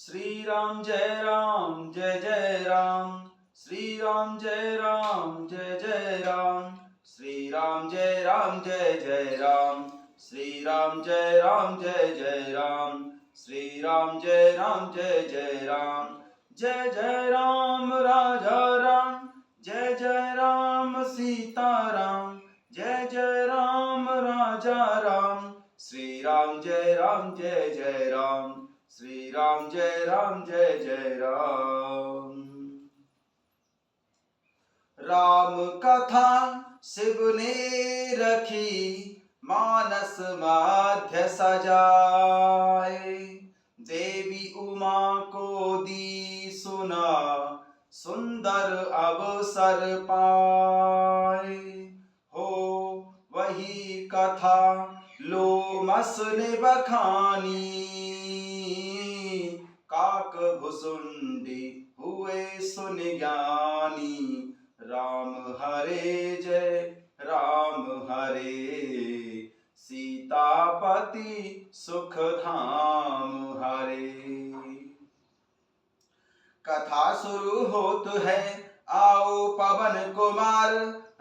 श्री राम जय जय राम। श्री राम जय जय राम। श्री राम जय जय राम। श्री राम जय जय राम। श्री राम जय जय राम। जय जय राम राजा राम। जय जय राम सीता राम। जय जय राम राजा राम। श्री राम जय जय राम। श्री राम जय जय राम। राम कथा शिव ने रखी मानस माध्य सजाए। देवी उमा को दी सुना सुंदर अवसर पाए। हो वही कथा लोमस ने बखानी। काक भुसुंडी हुए सुन ज्ञानी। राम हरे जय राम हरे। सीतापति सुख धाम हरे। कथा शुरू होत है आओ पवन कुमार।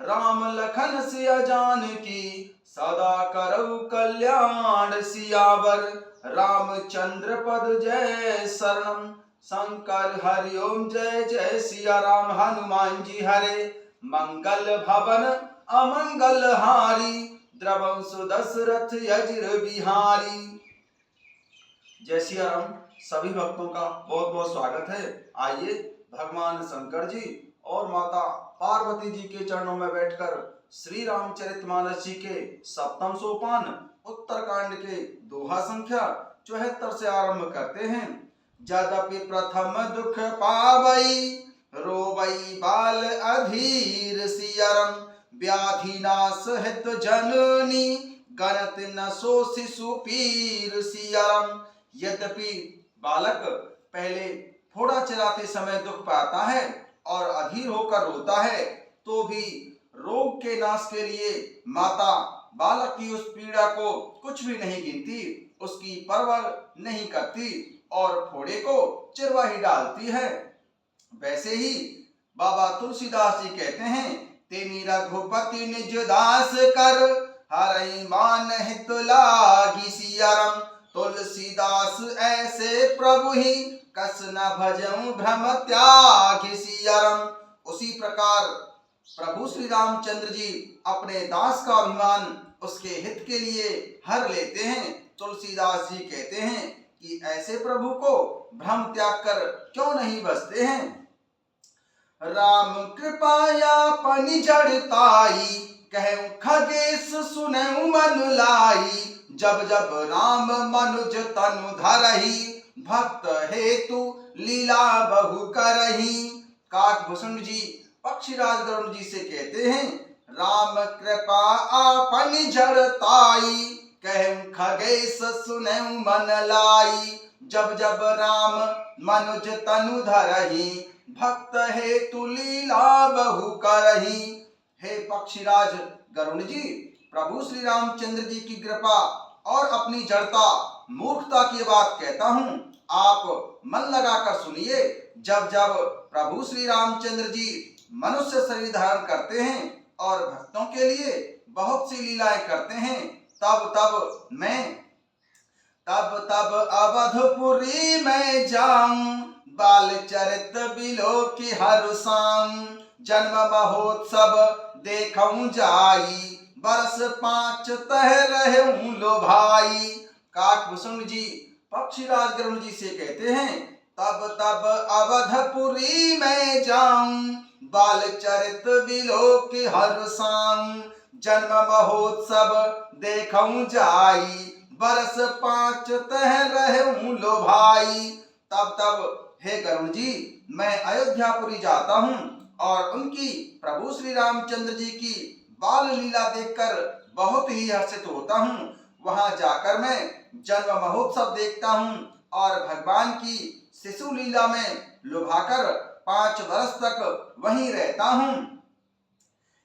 राम लखन सिया जानकी सदा करऊ कल्याण सियावर। रामचंद्र पद जय शरणम। शंकर हरिओम जय जय सिया राम। हनुमान जी हरे मंगल भवन अमंगल हारी। द्रवंसु दशरथ यज्र बिहारी। जय सिया राम। सभी भक्तों का बहुत बहुत स्वागत है। आइए भगवान शंकर जी और माता पार्वती जी के चरणों में बैठकर श्री रामचरितमानस जी के सप्तम सोपान उत्तरकांड के दोहा संख्या 74 से आरंभ करते हैं। यद्यपि प्रथम दुख पावई रोवई बाल अधीर सियरम। व्याधि नाश हित जननी गणत न सो शिशु पीर सियरम। यद्यपि बालक पहले फोड़ा चलाते समय दुख पाता है और अधीर होकर रोता है, तो भी रोग के नाश के लिए माता बालक की उस पीड़ा को कुछ भी नहीं गिनती, उसकी परवाह नहीं करती और फोड़े को चिरवा ही डालती है। वैसे ही बाबा तुलसीदास जी कहते हैं, तेनी रघुपति निज दास कर हरई मान हित लागी सियरम। तुलसीदास ऐसे प्रभु ही कस न भजऊं भ्रम त्यागी सियरम। उसी प्रकार प्रभु श्री रामचंद्र जी अपने दास का अभिमान उसके हित के लिए हर लेते हैं। तुलसीदास जी कहते हैं कि ऐसे प्रभु को भ्रम त्याग कर क्यों नहीं बसते हैं। राम कृपाया पनि जड़ताई कहूं खगेश सुनऊं मन लाई। जब जब राम मनुज तनु धरही भक्त हेतु लीला बहु करही। काकभूषण जी पक्षीराज गरुड़ जी से कहते हैं, राम कृपा आपनि जड़ताई कहूं खगेश सुनऊं मन लाई। जब जब राम मनुज तनु धरही भक्त हेतु लीला बहु करही। हे पक्षीराज गरुड़ जी, प्रभु श्री रामचंद्र जी की कृपा और अपनी जड़ता मूर्खता की बात कहता हूँ, आप मन लगाकर सुनिए। जब जब प्रभु श्री रामचंद्र जी मनुष्य शरीर धारण करते हैं और भक्तों के लिए बहुत सी लीलाएं करते हैं, तब तब अवधपुरी में जाऊं बाल चरित बिलो की हर शाम। जन्म महोत्सव देखऊं जाई बरस 5 तह रहूं लो भाई। काकभूषण जी पक्षीराज गरुड़ जी से कहते हैं, तब तब अवधपुरी में जाऊं बाल चरित बिलो की हर शाम। जन्म महोत्सव देखऊं जाई बरस 5 तह रहूं लो भाई। तब हे गरुड़ जी, मैं अयोध्यापुरी जाता हूँ और उनकी प्रभु श्री रामचंद्र जी की बाल लीला देखकर बहुत ही हर्षित होता हूँ। वहां जाकर मैं जन्म महोत्सव देखता हूँ और भगवान की शिशु लीला में लुभाकर 5 वर्ष तक वहीं रहता हूँ।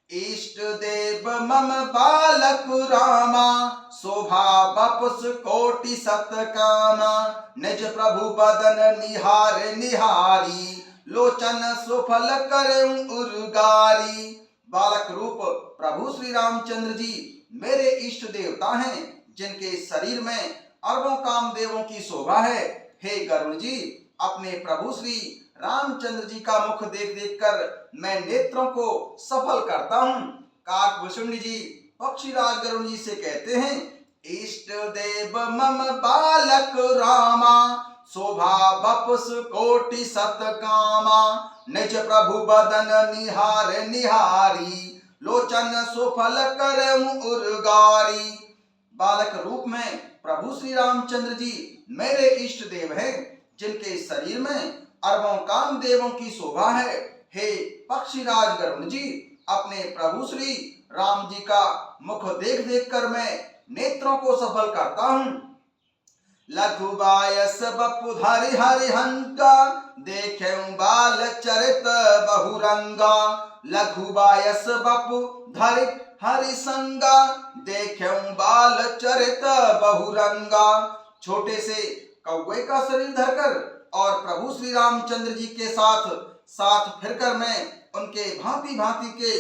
इष्ट देव मम बालक रामा, शोभा बपुस कोटि सत कामा। निज प्रभु बदन निहार निहारी, लोचन सुफल करें उर्गारी। बालक रूप प्रभु श्री रामचंद्र जी मेरे इष्ट देवता हैं, जिनके शरीर में अरबों कामदेवों की शोभा है। हे गरुण जी, अपने प्रभु श्री रामचंद्र जी का मुख देख देख कर मैं नेत्रों को सफल करता हूँ। काकभूषुंड जी पक्षीराज गरुण जी से कहते हैं, इष्ट देव मम बालक रामा, शोभा बपुस कोटि सत कामा। निज प्रभु बदन निहार निहारी, लोचन सुफल करऊं उर्गारी। बालक रूप में प्रभु श्री रामचंद्र जी मेरे इष्ट देव हैं, जिनके शरीर में अरबों कामदेवों की शोभा है। हे पक्षीराज गरुण जी, अपने प्रभु श्री राम जी का मुख देख देख कर मैं नेत्रों को सफल करता हूँ। लघु बायस बपु धरि हरिहंका, देखें बाल चरित बहुरंगा। लघु बायस बपु धरि हरिसंगा, देखें बाल चरित बहुरंगा। छोटे से कौवे का शरीर धरकर और प्रभु श्री रामचंद्र जी के साथ साथ फिरकर मैं उनके भांति भांति के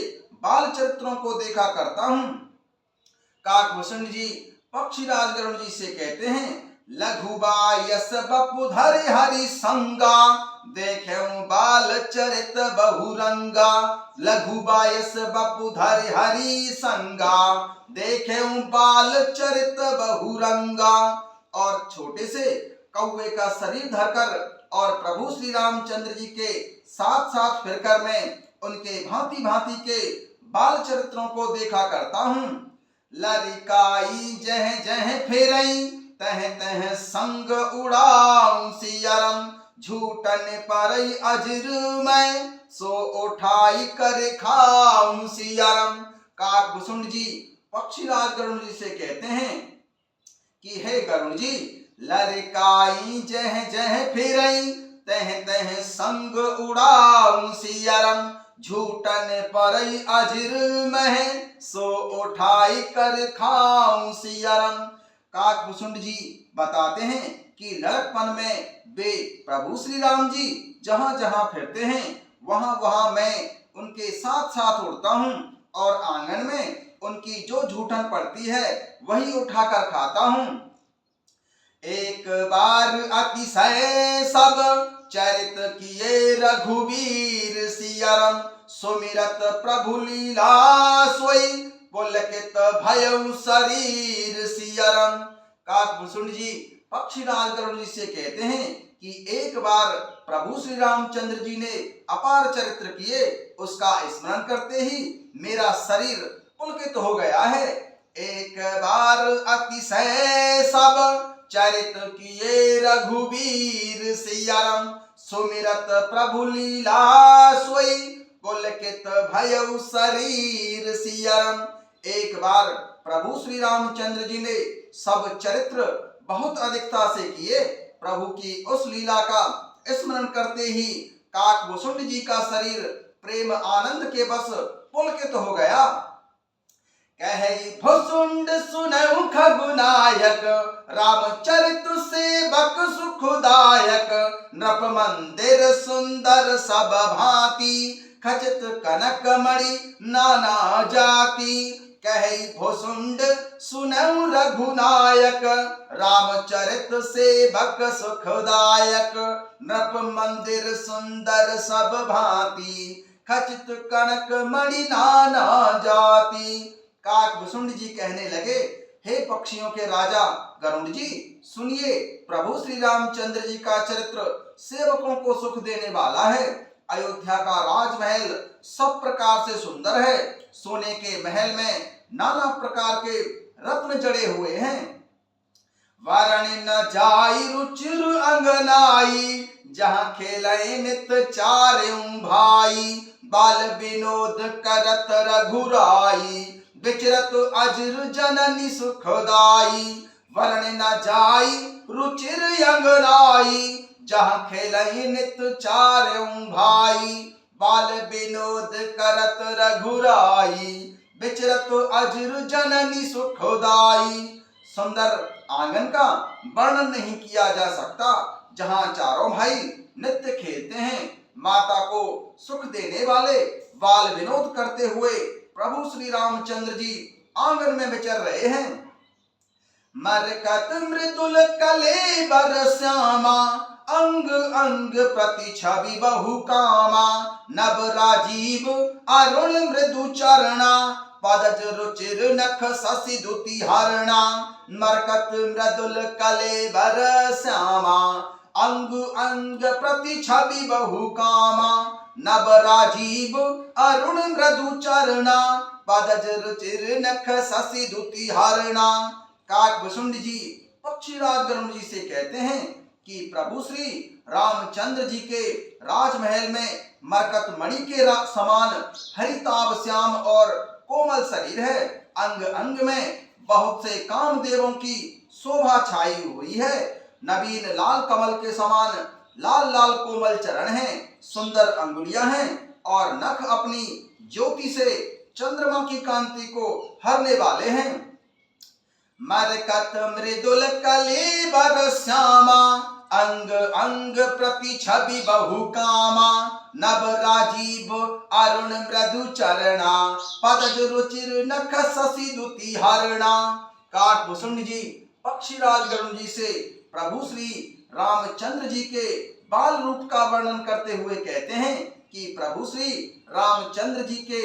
बाल चरित्रों को देखा करता हूँ। काकभूषण जी पक्षीराज गरुड़ जी से कहते हैं, लघु बायस बपु धरि हरि संगा, देखें बाल चरित बहुरंगा। लघु बायस बपु धरि हरि संगा, देखें बाल चरित बहुरंगा। और छोटे से कौवे का शरीर धरकर और प्रभु श्री रामचंद्र जी के साथ साथ फिरकर मैं उनके भांति भांति के बाल चरित्रों को देखा करता हूँ। लरिकाई जह जह फेरई, तह तह संग उड़ाऊं सियरम। झूठन परई अजर मैं, सो उठाई कर खाऊं सियरम। काकभूषुंड जी पक्षीराज गरुड़ जी से कहते हैं कि हे गरुड़ जी, लरिकाई जह जह फिरई, तह तह संग उड़ाऊं सियरम। झूठन परई अजर मह, सो उठाई कर खाऊं सियरम। काकभूषुंड जी बताते हैं कि लड़कपन में वे प्रभु श्री राम जी जहाँ जहाँ फिरते हैं वहाँ वहाँ मैं उनके साथ साथ उड़ता हूँ और आंगन में उनकी जो झूठन पड़ती है वही उठाकर खाता हूँ। एक बार अतिशय सब चरित किए रघुवीर सियरम। सुमिरत प्रभु लीला सोई, पुलकित भयउ शरीर सियरम। काकभूषुंड जी पक्षीराज गरुड़ जी से कहते हैं कि एक बार प्रभु श्री रामचंद्र जी ने अपार चरित्र किए, उसका स्मरण करते ही मेरा शरीर पुलकित हो गया है। एक बार अतिशय सब चरित किए रघुवीर सियरम। सुमिरत प्रभु लीला सोई, पुलकित भयउ शरीर सियरम। एक बार प्रभु श्री रामचंद्र जी ने सब चरित्र बहुत अधिकता से किए। प्रभु की उस लीला का स्मरण करते ही काकभूषुंड जी का शरीर प्रेम आनंद के बस पुलकित हो गया। कहि भुसुंड सुनऊ खगुनायक, रामचरित सेवक सुखदायक। नृप मंदिर सुंदर सब भांति, खचित कनक मणि नाना जाति। कहि भुसुंड सुनऊ रघुनायक, रामचरित सेवक सुखदायक। नृप मंदिर सुंदर सब भांति, खचित कनक मणि नाना जाति। काकभूषुंड जी कहने लगे, हे पक्षियों के राजा गरुड़ जी, सुनिए, प्रभु श्री रामचंद्र जी का चरित्र सेवकों को सुख देने वाला है। अयोध्या का राजमहल सब प्रकार से सुंदर है। सोने के महल में नाना प्रकार के रत्न जड़े हुए हैं। वरण न जाई रुचिर अंगनाई, जहाँ खेले नित चारों भाई। बाल विनोद करत रघुराई, विचरत अजर जननी सुखदाई। वर्ण न जाई रुचिर अंगनाई, जहाँ खेलई नित चारों भाई। बाल विनोद करत रघुराई, विचरत अजर जननी सुखदाई। सुंदर आंगन का वर्णन नहीं किया जा सकता, जहाँ चारों भाई नित्य खेलते हैं। माता को सुख देने वाले बाल विनोद करते हुए प्रभु श्री रामचंद्र जी आंगन में विचर रहे हैं। मरकत मृदुल कलेबर श्यामा, अंग अंग प्रति छवि बहु कामा। नभ राजीव अरुण मृदु चरणा, पदज रुचिर नख शशि दुति हरणा। मरकत मृदुल कलेबर श्यामा, अंग अंग प्रति छवि बहु कामा। नभ राजीव अरुण मृदु चरणा, पदज रुचिर नख शशि दुति हरणा। काकभूषुंड जी पक्षीराज गरुड़ जी से कहते हैं कि प्रभु श्री रामचंद्र जी के राजमहल में मरकत मणि के समान हरिताभ श्याम और कोमल शरीर है। अंग अंग में बहुत से कामदेवों की शोभा छाई हुई है। नवीन लाल कमल के समान लाल लाल कोमल चरण हैं, सुंदर अंगुलियां हैं और नख अपनी ज्योति से चंद्रमा की कांति को हरने वाले हैं। मरकत मृदुल कलेबर श्यामा, अंग अंग प्रति छवि बहु कामा। नभ राजीव अरुण मृदु चरणा, पदज रुचिर नख शशि दुति हरणा। काकभूषुंड जी पक्षीराज गरुड़ जी से प्रभु श्री रामचंद्र जी के बाल रूप का वर्णन करते हुए कहते हैं कि प्रभु श्री रामचंद्र जी के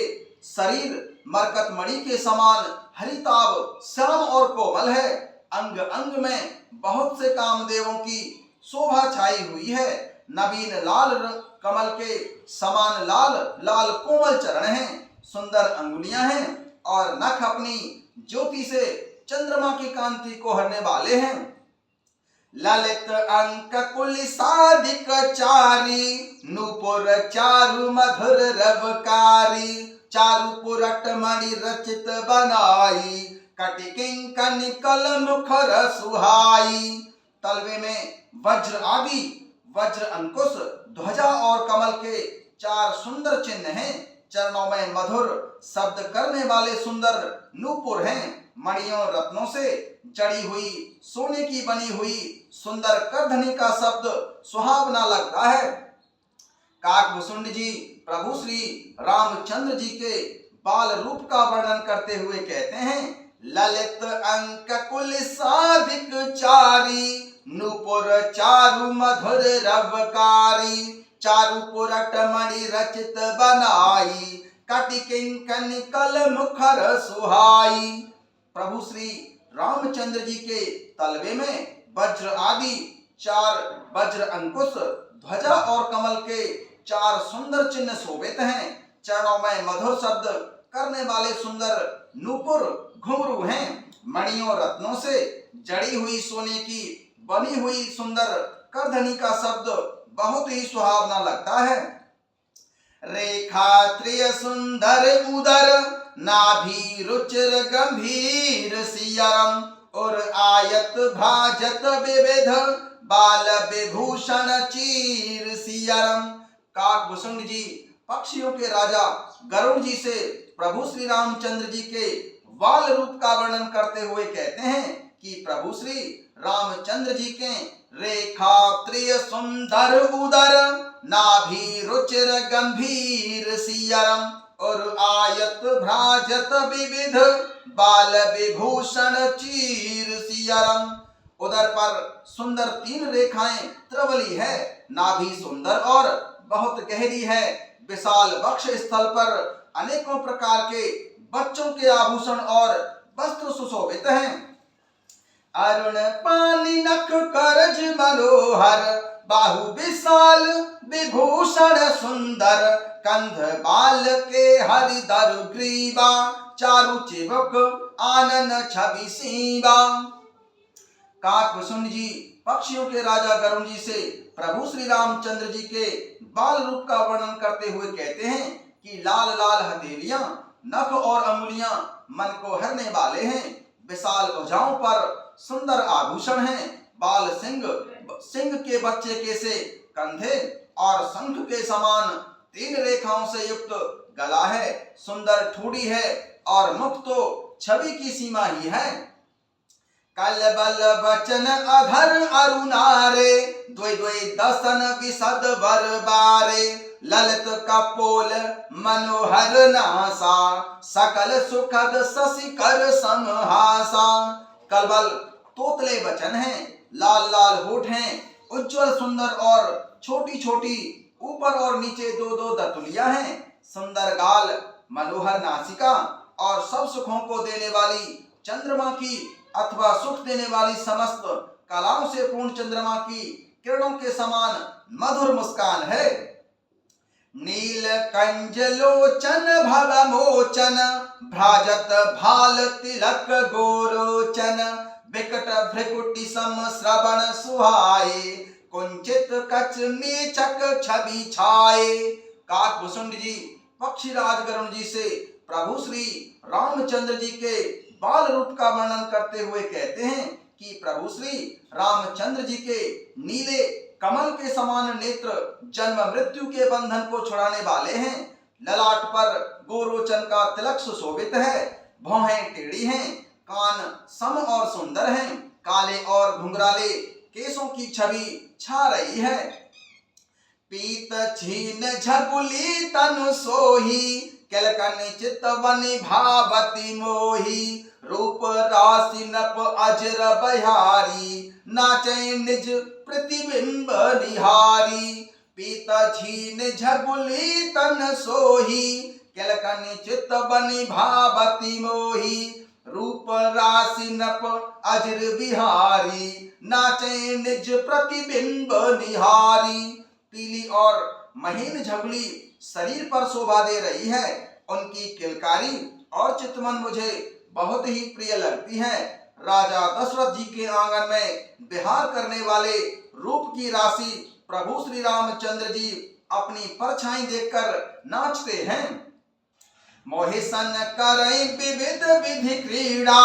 शरीर मरकत मणि के समान हरिताभ श्याम और कोमल है। अंग अंग में बहुत से कामदेवों की शोभा छाई हुई है। नवीन लाल कमल के समान लाल लाल कोमल चरण हैं, सुंदर अंगुलियां हैं और नख अपनी ज्योति से चंद्रमा की कांति को हरने वाले हैं। ललित अंक कुलिसादिक चारी, नूपुर चारु मधुर रवकारी। चारु पुरट मणि रचित बनाई, कटि किंकन कल मुखर सुहाई। तलवे में वज्र आदि वज्र अंकुश ध्वजा और कमल के 4 सुंदर चिन्ह हैं। चरणों में मधुर शब्द करने वाले सुंदर नूपुर हैं। मणियों रत्नों से जड़ी हुई सोने की बनी हुई सुंदर करधनी का शब्द सुहावना लगता है। काकभूषुंड जी प्रभु श्री रामचंद्र जी के बाल रूप का वर्णन करते हुए कहते हैं, ललित अंक कुलिसादिक चारी, नूपुर चारु मधुर रवकारी। चारु पुरट मणि रचित बनाई, कटि किंकन कल मुखर सुहाई। प्रभु श्री रामचंद्र जी के तलवे में वज्र आदि 4 वज्र अंकुश ध्वजा और कमल के 4 सुंदर चिन्ह शोभित हैं। चरणों में मधुर शब्द करने वाले सुंदर नूपुर घुंघरू हैं। मणियों रत्नों से जड़ी हुई सोने की बनी हुई सुंदर करधनी का शब्द बहुत ही सुहावना लगता है। रेखा त्रिय सुंदर उदर, नाभि रुचिर गंभीर सियरम। और आयत भाजत विविध, बाल विभूषण चीर सियरम। काकभूषुंड जी पक्षियों के राजा गरुड़ जी से प्रभु श्री रामचंद्र जी के बाल रूप का वर्णन करते हुए कहते हैं कि प्रभु श्री रामचंद्र जी के रेखा त्रिय सुंदर उदर, नाभि रुचिर गंभीर सियरम। और आयत भ्राजत विविध, बाल विभूषण चीर सियरम। उदर पर सुंदर 3 रेखाएं त्रिवली है। नाभि सुंदर और बहुत गहरी है। विशाल वक्ष स्थल पर अनेकों प्रकार के बच्चों के आभूषण और वस्त्र सुशोभित हैं। अरुण पानी नख करज मनोहर, बाहु विशाल विभूषण सुंदर। कंध बाल के हरिधर ग्रीवा, चारु चिबुक आनन छवि सीवा। काकभूषुंड जी पक्षियों के राजा गरुड़ जी से प्रभु श्री रामचंद्र जी के बाल रूप का वर्णन करते हुए कहते हैं कि लाल लाल हथेलियां, नख और अंगुलियां मन को हरने वाले हैं। विशाल भुजाओं पर सुंदर आभूषण हैं। बाल सिंह के बच्चे के से कंधे और शंख के समान 3 रेखाओं से युक्त गला है, सुंदर ठोड़ी है और मुख तो छवि की सीमा ही है। कलबल बचन अधर अरुणारे, द्वै द्वै दसन विशद वर बारे, ललित कपोल मनोहर नासा, सकल सुखद शशिकर समहासा। कलबल तोतले वचन हैं, लाल लाल होठ हैं, उज्जवल सुंदर और छोटी छोटी ऊपर और नीचे 2-2 दंतुलियां हैं, सुंदर गाल, मनोहर नासिका और सब सुखों को देने वाली चंद्रमा की अथवा सुख देने वाली समस्त कलाओं से पूर्ण चंद्रमा की किरणों के समान मधुर मुस्कान है। नील कंज लोचन भव मोचन, भ्राजत भाल तिलक गोरोचन, विकट भ्रिकुटी सम श्रवण सुहाए, कुंचित कच मेचक छवि छाए। काकभूषुंड जी पक्षीराज गरुण जी से प्रभु श्री रामचंद्र जी के बाल रूप का वर्णन करते हुए कहते हैं कि प्रभु श्री रामचंद्र जी के नीले कमल के समान नेत्र जन्म मृत्यु के बंधन को छुड़ाने वाले हैं। ललाट पर गोरोचन का तिलक सुशोभित है, भौहें टेढ़ी हैं, कान सम और सुंदर हैं, काले और घुंघराले केसों की छवि छा रही है। पीत छीन झगुली तनु सोही, केलकनि चितवनि भावति मोही, रूप राशि नप अजर बहारी, नाचे निज प्रतिबिंब निहारी। पीत छीन झगुली तन सोही, केलकनि चितवनि भावति मोही, रूप राशि नप अजर बिहारी, नाचे निज प्रतिबिंब निहारी। पीली और महीन झगुली शरीर पर शोभा दे रही है, उनकी किलकारी और चितवन मुझे बहुत ही प्रिय लगती है। राजा दशरथ जी के आंगन में विहार करने वाले रूप की राशि प्रभु श्री रामचंद्र जी अपनी परछाई देखकर नाचते हैं। मोहि सन करई विविध विधि क्रीड़ा,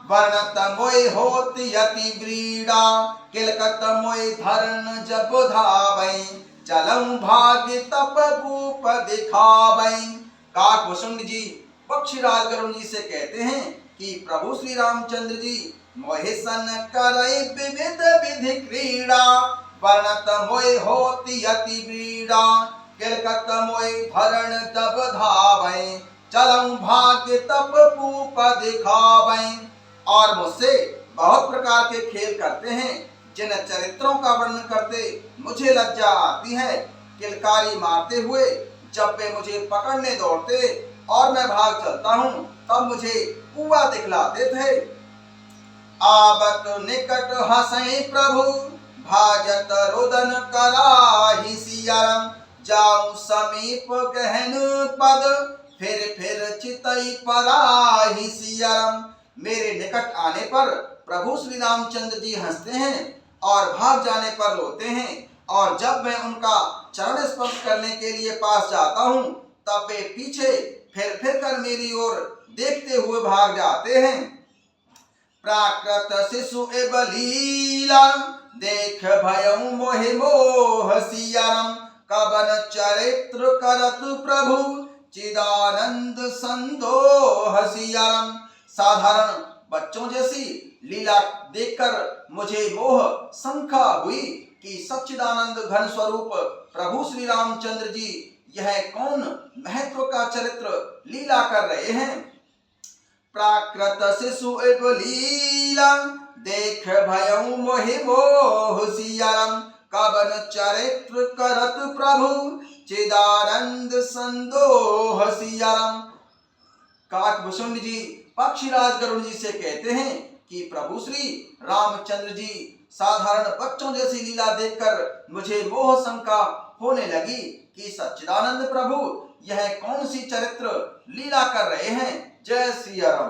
वर्णत मोहि होत यति व्रीड़ा, किलकत मोहि धरण जब धावई, चलऊं भाग्य तप भूप दिखावई। काकभूषुंड जी पक्षीराज गरुण जी से कहते हैं कि प्रभु श्री रामचंद्र जी मोहि सन करई विविध विधि क्रीड़ा, वर्णत मोहि होति यति व्रीड़ा, किलकत मोहि धरण जब धावई, चलऊं भाग्य तप भूप दिखावई। और मुझसे बहुत प्रकार के खेल करते हैं, जिन चरित्रों का वर्णन करते मुझे लज्जा आती है। किलकारी मारते हुए जब वे मुझे पकड़ने दौड़ते और मैं भाग चलता हूँ, तब मुझे कुआं दिखलाते थे। आवत निकट हंसई प्रभु, भाजत रुदन कराहि सियरम, जाऊं समीप गहन पद, फिर चितई पराहि सियरम। मेरे निकट आने पर प्रभु श्री रामचंद्र जी हंसते हैं और भाग जाने पर रोते हैं, और जब मैं उनका चरण स्पर्श करने के लिए पास जाता हूँ, तब वे पीछे फिर कर मेरी ओर देखते हुए भाग जाते हैं। प्राकृत शिशु एब लीला, देख भयउ मोहि मोह सियरम, कवन चरित्र करत प्रभु, चिदानंद संदोह सियरम। साधारण बच्चों जैसी लीला देखकर मुझे मोह शंका हुई कि सच्चिदानंद घन स्वरूप प्रभु श्री रामचंद्र जी यह कौन महत्व का चरित्र लीला कर रहे हैं। प्राकृत शिशु एब लीला, देख भयउ मोहि मोह सियरम, कवन चरित्र करत प्रभु, चिदानंद संदोह सियरम। काकभूषुंड जी पक्षीराज गरुड़ जी से कहते हैं कि प्रभु श्री रामचंद्र जी साधारण बच्चों जैसी लीला देखकर मुझे मोह शंका होने लगी कि सच्चिदानंद प्रभु यह कौन सी चरित्र लीला कर रहे हैं। जय श्री राम।